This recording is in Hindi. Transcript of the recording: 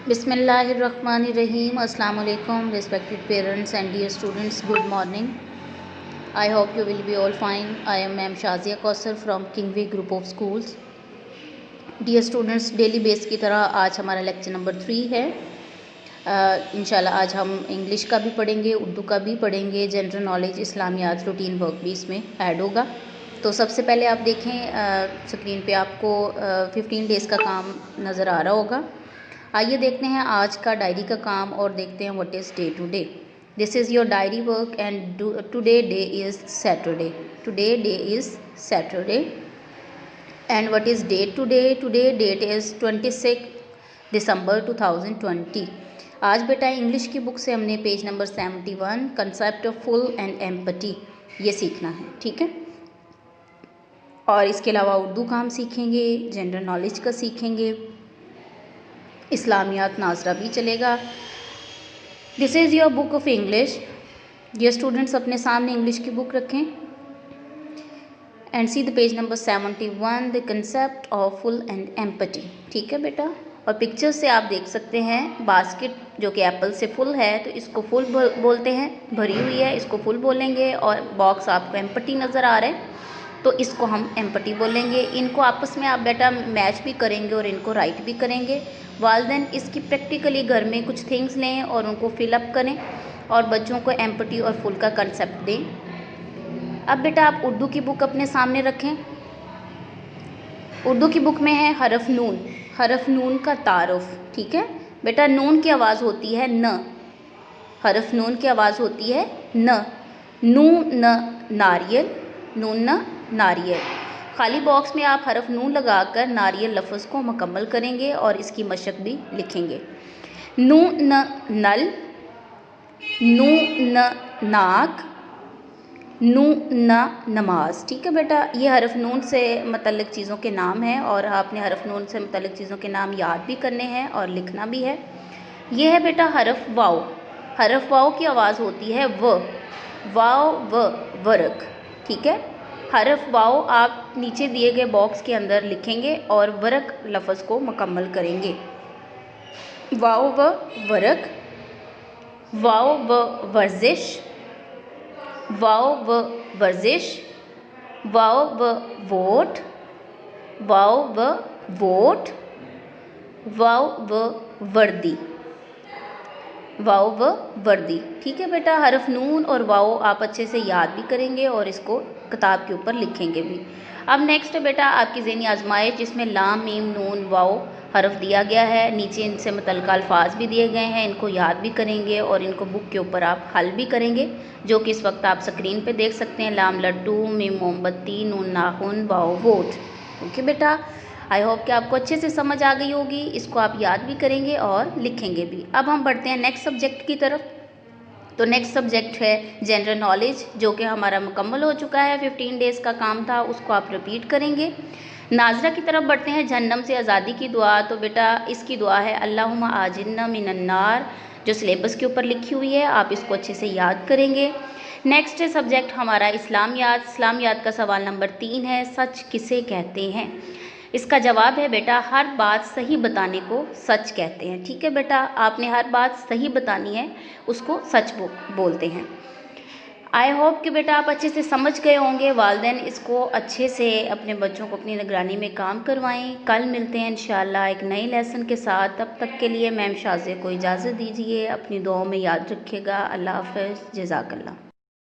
Bismillahirrahmanirrahim. Assalamu alaikum, respected parents and dear students. Good morning. I hope you will be all fine. I am Ma'am Shazia Kausar from Kingway Group of Schools. Dear students, daily base की तरह आज हमारा लेक्चर नंबर 3 है। इंशाल्लाह आज हम इंग्लिश का भी पढ़ेंगे, उर्दू का भी पढ़ेंगे, जनरल नॉलेज, इस्लामियात, रूटीन वर्क भी इसमें ऐड होगा। तो सबसे पहले आप देखें स्क्रीन पे आपको 15 डेज़ का काम नज़र आ रहा होगा। आइए देखते हैं आज का डायरी का काम और देखते हैं what is day today. This is your diary work and today day is Saturday. Today day is Saturday and what is day today. Today date is 26 December 2020। आज बेटा इंग्लिश की बुक से हमने page number 71 concept of full and empathy ये सीखना है, ठीक है। और इसके अलावा उर्दू का हम सीखेंगे, जनरल नॉलेज का सीखेंगे, इस्लामियात नाजरा भी चलेगा। This is your book of English. ये स्टूडेंट्स अपने सामने इंग्लिश की बुक रखें and see the page number 71 the concept of full and empathy, ठीक है बेटा। और पिक्चर से आप देख सकते हैं बास्केट जो कि एप्पल से फुल है तो इसको फुल बोलते हैं, भरी हुई है, इसको फुल बोलेंगे। और बॉक्स आपको एम्पैथी नज़र आ रहा है तो इसको हम एम्पैथी बोलेंगे। इनको आपस में आप बेटा मैच भी करेंगे और इनको राइट भी करेंगे। वालिदैन इसकी प्रैक्टिकली घर में कुछ थिंग्स लें और उनको फिलअप करें और बच्चों को एम्पैथी और फुल का कंसेप्ट दें। अब बेटा आप उर्दू की बुक अपने सामने रखें। उर्दू की बुक में है हरफ नून, हरफ नून का तारुफ, ठीक है बेटा। नून की आवाज़ होती है न, हरफ नून की आवाज़ होती है न। नून न नारियल, नून न नारियल। खाली बॉक्स में आप हरफ नून लगाकर नारियल लफ्ज़ को मुकम्मल करेंगे और इसकी मशक भी लिखेंगे। नून न नल, नून न नाक, नून न नमाज, ठीक है बेटा। ये हरफ नून से मुतल्लिक़ चीज़ों के नाम हैं और आपने हरफ नून से मुतल्लिक़ चीज़ों के नाम याद भी करने हैं और लिखना भी है। ये है बेटा हरफ वाव। हरफ वाव की आवाज़ होती है व, वाव व वर्क, ठीक है। हरफ वाव आप नीचे दिए गए बॉक्स के अंदर लिखेंगे और वर्क लफ्ज़ को मुकम्मल करेंगे। वाव व वर्क, वाव व वर्जिश, वाव व वर्जिश, वाव व वोट, वाव व वोट, वाव व वर्दी, वाव व वर्दी, ठीक है बेटा। हरफ नून और वाव आप अच्छे से याद भी करेंगे और इसको किताब के ऊपर लिखेंगे भी। अब नेक्स्ट है बेटा आपकी ज़हनी आजमाइश जिसमें लाम मीम नून वाव हरफ दिया गया है, नीचे इनसे मुतल्लिक़ अल्फाज भी दिए गए हैं, इनको याद भी करेंगे और इनको बुक के ऊपर आप हल भी करेंगे जो कि इस वक्त आप स्क्रीन पे देख सकते हैं। लाम लड्डू, मीम मोमबत्ती, नून नाखून, वाव वोट, ओके बेटा। आई होप कि आपको अच्छे से समझ आ गई होगी। इसको आप याद भी करेंगे और लिखेंगे भी। अब हम बढ़ते हैं नेक्स्ट सब्जेक्ट की तरफ। तो नेक्स्ट सब्जेक्ट है जनरल नॉलेज जो कि हमारा मुकम्मल हो चुका है। 15 डेज़ का काम था, उसको आप रिपीट करेंगे। नाजरा की तरफ बढ़ते हैं। जहन्नम से आज़ादी की दुआ, तो बेटा इसकी दुआ है अल्लाहुम्मा आजिन्ना मिनन्नार, जो सिलेबस के ऊपर लिखी हुई है, आप इसको अच्छे से याद करेंगे। नेक्स्ट सब्जेक्ट हमारा इस्लामियात। इस्लामियात का सवाल नंबर 3 है, सच किसे कहते हैं। इसका जवाब है बेटा हर बात सही बताने को सच कहते हैं, ठीक है बेटा। आपने हर बात सही बतानी है, उसको सच बोलते हैं। आई होप कि बेटा आप अच्छे से समझ गए होंगे। वालिदैन इसको अच्छे से अपने बच्चों को अपनी निगरानी में काम करवाएं। कल मिलते हैं इंशाल्लाह एक नए लेसन के साथ। तब तक के लिए मैम शाज़िया को इजाज़त दीजिए। अपनी दुआओं में याद रखिएगा। अल्लाह हाफ़िज़, जज़ाकल्लाह।